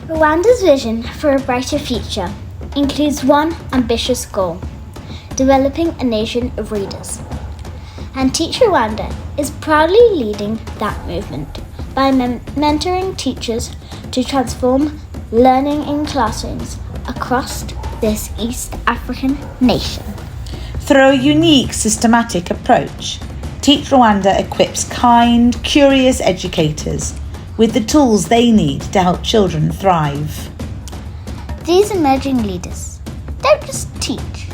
Rwanda's vision for a brighter future includes one ambitious goal: developing a nation of readers. And TEACH Rwanda is proudly leading that movement by mentoring teachers to transform learning in classrooms across this East African nation. Through a unique, systematic approach, TEACH Rwanda equips kind, curious educators with the tools they need to help children thrive. These emerging leaders don't just teach.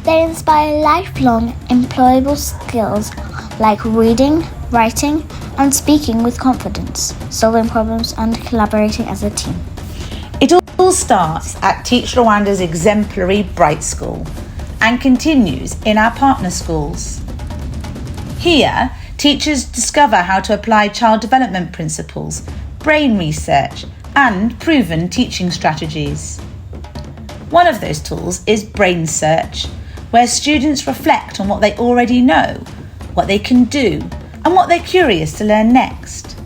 They inspire lifelong employable skills like reading, writing, and speaking with confidence, solving problems and collaborating as a team. It all starts at TEACH Rwanda's exemplary Bright School and continues in our partner schools. Here, teachers discover how to apply child development principles, brain research, and proven teaching strategies. One of those tools is Brain Search, where students reflect on what they already know, what they can do, and what they're curious to learn next.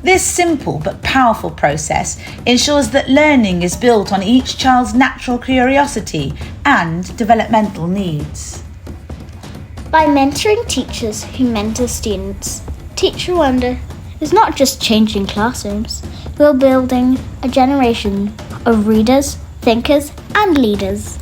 This simple but powerful process ensures that learning is built on each child's natural curiosity and developmental needs. By mentoring teachers who mentor students, TEACH Rwanda is not just changing classrooms, we're building a generation of readers, thinkers, and leaders.